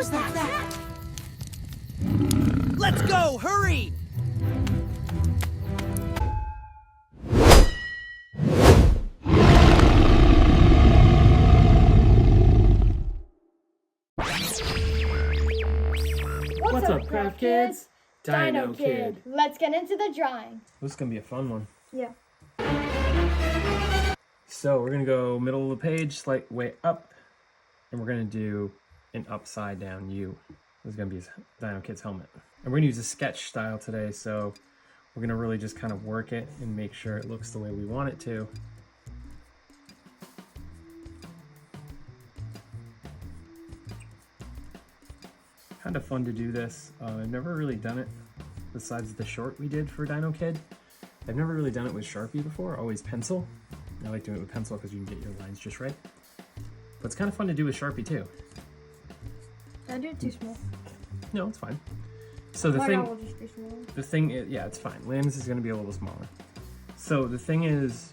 was that? Let's go! Hurry! What's up, craft kids? Dino Kid. Let's get into the drawing. This is gonna be a fun one. Yeah. So we're gonna go middle of the page, slight way up, and we're gonna do an upside down U. This is gonna be his Dino Kid's helmet. And we're gonna use a sketch style today, so we're gonna really just kind of work it and make sure it looks the way we want it to. Kind of fun to do this. I've never really done it besides the short we did for Dino Kid. I've never really done it with Sharpie before, always pencil. I like doing it with pencil because you can get your lines just right. But it's kind of fun to do with Sharpie too. Did I do it too small? No, it's fine. So the thing is, yeah, it's fine. Landon's is gonna be a little smaller. So the thing is,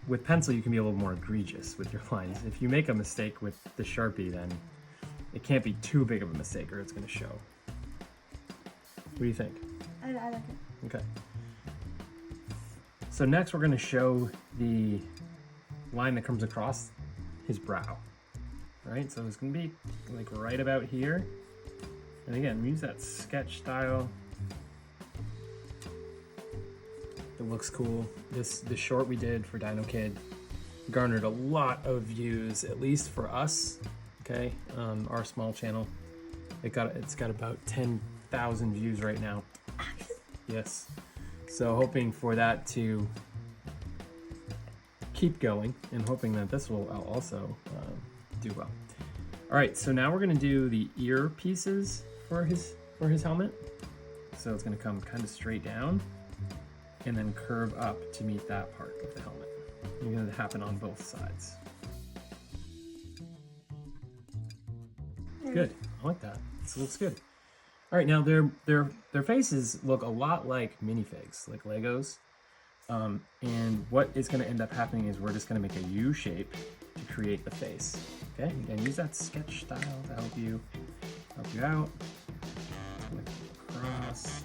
with pencil, you can be a little more egregious with your lines. If you make a mistake with the Sharpie, then it can't be too big of a mistake or it's gonna show. What do you think? I like it. Okay. So next we're gonna show the line that comes across his brow. Right, so it's gonna be like right about here. And again, use that sketch style. It looks cool. The short we did for Dino Kid garnered a lot of views, at least for us, okay, our small channel. It's got about 10,000 views right now. Yes. So hoping for that to keep going and hoping that this will also do well. All right, so now we're gonna do the ear pieces for his helmet. So it's gonna come kind of straight down and then curve up to meet that part of the helmet. It's gonna happen on both sides. Good, I like that. This looks good. All right, now their faces look a lot like minifigs, like Legos. And what is gonna end up happening is we're just gonna make a U shape to create the face. Okay, again, use that sketch style to help you out. Across,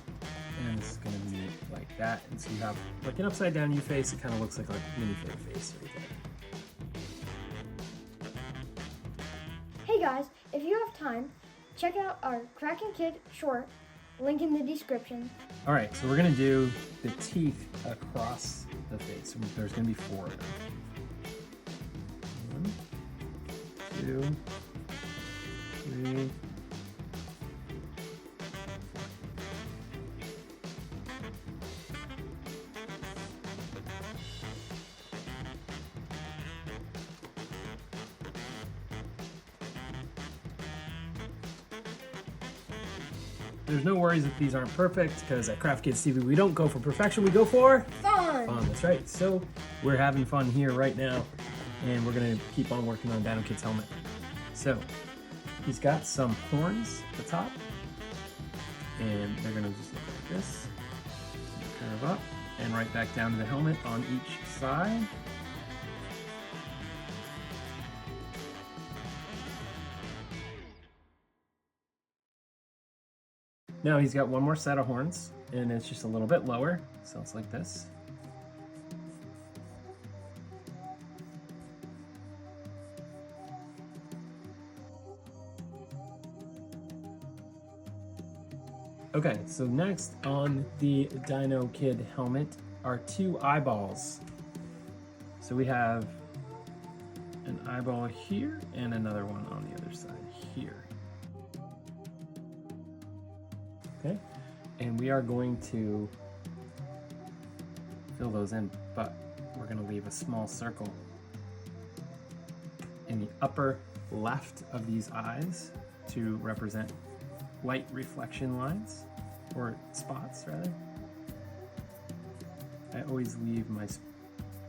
and it's gonna be like that. And so you have like an upside down U face. It kind of looks like a minifig face right there. Hey guys, if you have time, check out our Cracking Kid short, link in the description. All right, so we're gonna do the teeth across the face. There's gonna be 4 of them. 1, 2, 3. There's no worries if these aren't perfect, because at Craft Kids TV we don't go for perfection, we go for fun. That's right. So we're having fun here right now, and we're gonna keep on working on Dino Kid's helmet. So he's got some horns at the top, and they're gonna just look like this. Curve up and right back down to the helmet on each side. Now he's got one more set of horns, and it's just a little bit lower, so it's like this. Okay, so next on the Dino Kid helmet are 2 eyeballs. So we have an eyeball here and another one on the other side here. Okay, and we are going to fill those in, but we're going to leave a small circle in the upper left of these eyes to represent light reflection lines, or spots rather. I always leave my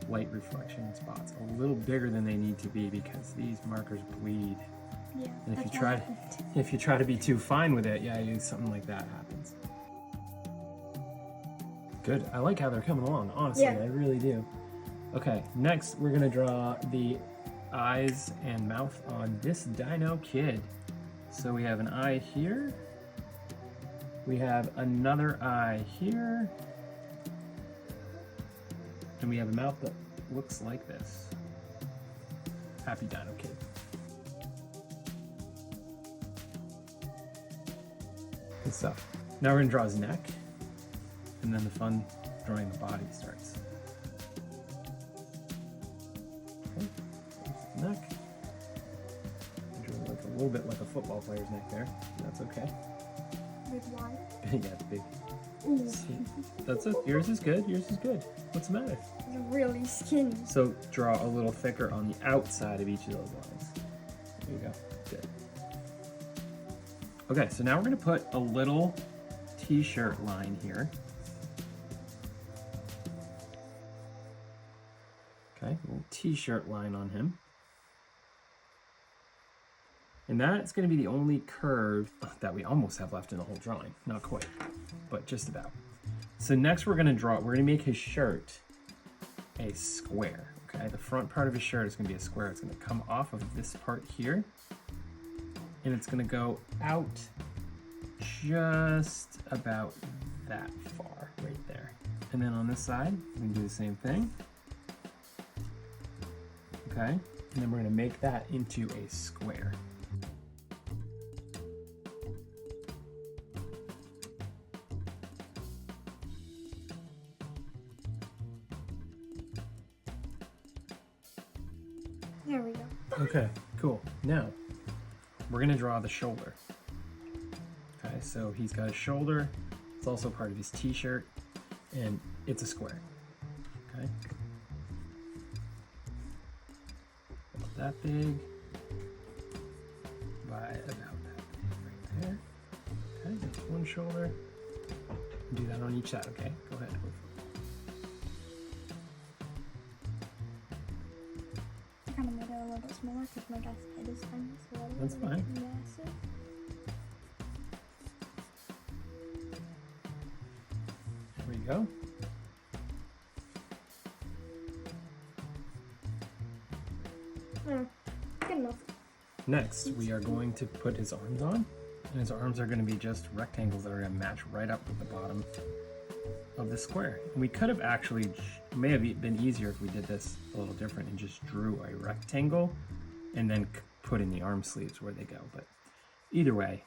light reflection spots a little bigger than they need to be because these markers bleed. Yeah, and if you try to be too fine with it, yeah, something like that happens. Good. I like how they're coming along, honestly. Yeah. I really do. Okay, next we're gonna draw the eyes and mouth on this Dino Kid. So we have an eye here. We have another eye here. And we have a mouth that looks like this. Happy Dino Kid. Good stuff. Now we're gonna draw his neck, and then the fun drawing the body starts. Okay, there's his neck. Draw like a little bit like a football player's neck there. That's okay. Big wide. Yeah, it's big. Ooh. That's it. Yours is good. Yours is good. What's the matter? It's really skinny. So draw a little thicker on the outside of each of those lines. There you go. Good. Okay, so now we're going to put a little t-shirt line here. Okay, a little t-shirt line on him. And that's going to be the only curve that we almost have left in the whole drawing. Not quite, but just about. So next we're going to make his shirt a square. Okay, the front part of his shirt is going to be a square. It's going to come off of this part here, and it's going to go out just about that far right there. And then on this side, we're going to do the same thing. Okay, and then we're going to make that into a square. There we go. Okay, cool. Now, we're gonna draw the shoulder. Okay, so he's got a shoulder. It's also part of his t-shirt, and it's a square. Okay. About that big. By about that big right there. Okay, that's one shoulder. Do that on each side, okay? Go ahead. Kind of made it a little bit smaller because my guy's head is tiny, so that's fine. Massive. There you go. Good enough. Next, we are going to put his arms on, and his arms are going to be just rectangles that are going to match right up with the bottom of the square. And we could have actually, may have been easier if we did this a little different and just drew a rectangle and then put in the arm sleeves where they go. But either way,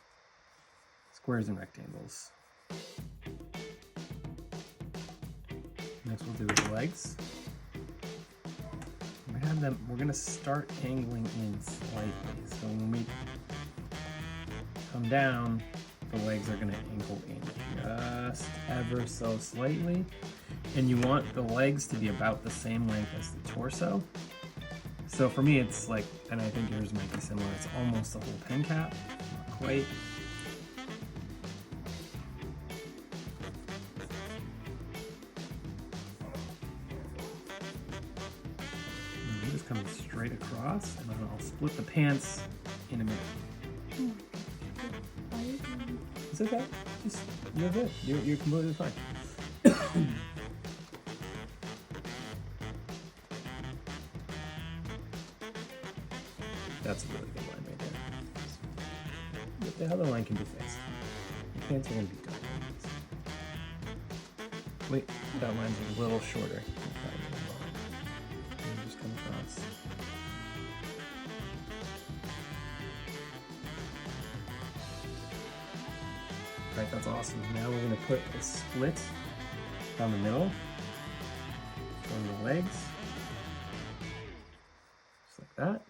squares and rectangles. Next we'll do his legs. We're gonna start angling in slightly. So when we come down, the legs are gonna angle in just ever so slightly. And you want the legs to be about the same length as the torso. So for me, it's like, and I think yours might be similar, it's almost a whole pen cap, not quite. And just coming straight across, and then I'll split the pants in a minute. It's okay. Just, you're good. You're completely fine. That's a really good line right there. But the other line can be fixed. The pants are going to be done. Wait, that line's a little shorter. And just come across. Right, that's awesome. Now we're going to put a split down the middle on the legs, just like that.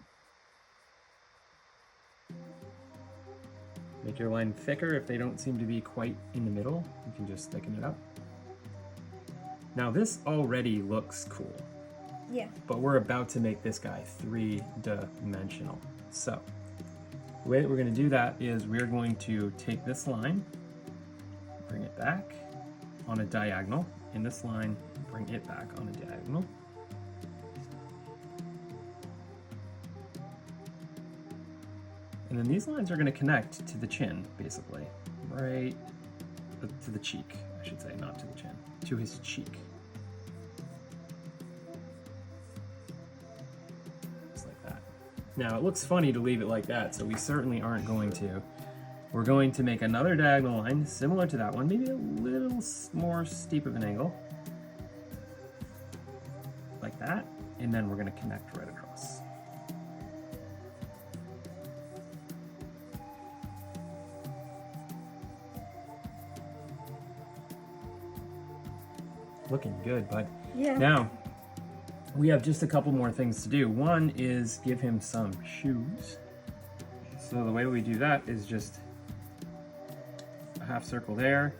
Make your line thicker. If they don't seem to be quite in the middle, you can just thicken it up. Now this already looks cool. Yeah. But we're about to make this guy three-dimensional. So the way that we're going to do that is we're going to take this line, bring it back on a diagonal, in this line, bring it back on a diagonal. And then these lines are going to connect to the chin, basically, right to the cheek, I should say, not to the chin, to his cheek. Just like that. Now it looks funny to leave it like that, so we certainly aren't going to. We're going to make another diagonal line similar to that one, maybe a little more steep of an angle. Like that, and then we're going to connect right across. Looking good, bud. Yeah. Now, we have just a couple more things to do. One is give him some shoes. So the way we do that is just a half circle there,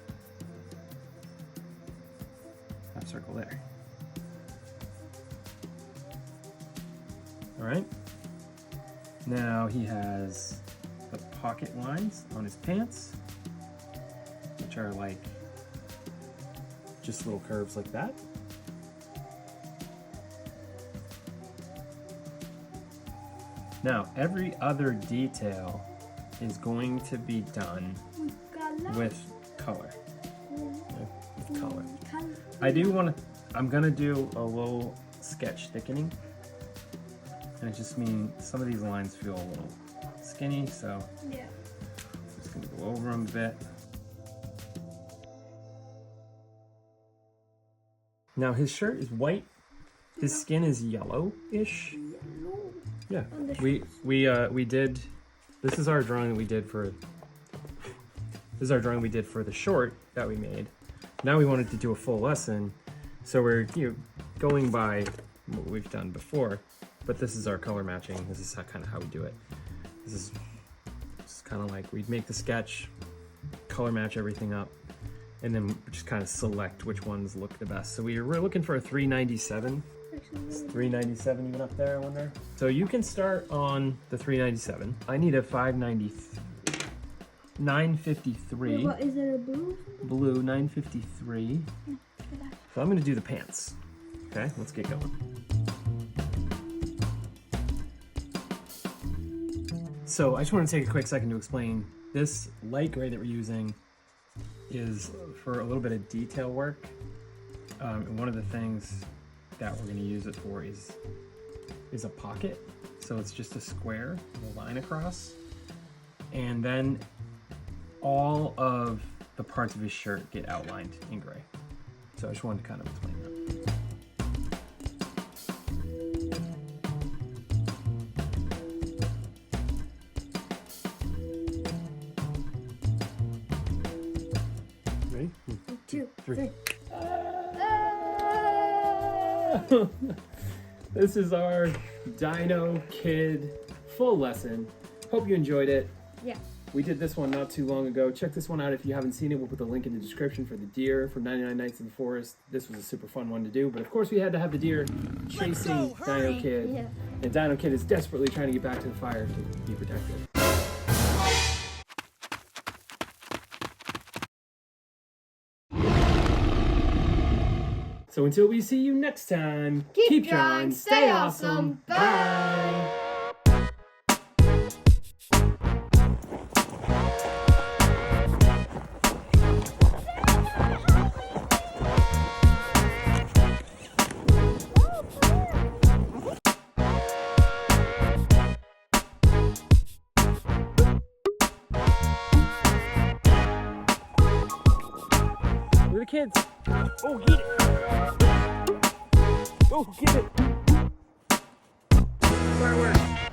half circle there. All right. Now he has the pocket lines on his pants, which are like just little curves like that. Now, every other detail is going to be done with color. With color. I'm gonna do a little sketch thickening. And it just means some of these lines feel a little skinny, so yeah. I'm just gonna go over them a bit. Now his shirt is white. His skin is yellow-ish. Yeah, we did. This is our drawing that we did for. This is our drawing we did for the short that we made. Now we wanted to do a full lesson, so we're going by what we've done before. But this is our color matching. This is kind of how we do it. This is kind of like we'd make the sketch, color match everything up, and then just kind of select which ones look the best. So we're looking for a 397. Is 397 even up there, I wonder? So you can start on the 397. I need a 593. 953. What, is it a blue? Blue, 953. Yeah, so I'm gonna do the pants. Okay, let's get going. So I just want to take a quick second to explain. This light gray that we're using is for a little bit of detail work. And one of the things that we're going to use it for is a pocket. So it's just a square with a line across. And then all of the parts of his shirt get outlined in gray. So I just wanted to kind of explain that. Ready? 1, 2, 3. This is our Dino Kid full lesson. Hope you enjoyed it. Yeah. We did this one not too long ago. Check this one out if you haven't seen it. We'll put the link in the description for the deer from 99 Nights in the Forest. This was a super fun one to do, but of course we had to have the deer chasing Dino Kid. Yeah. And Dino Kid is desperately trying to get back to the fire to be protected. So until we see you next time, keep drawing, stay awesome, bye! Where are the kids? Oh, get it! Oh, get it! Where?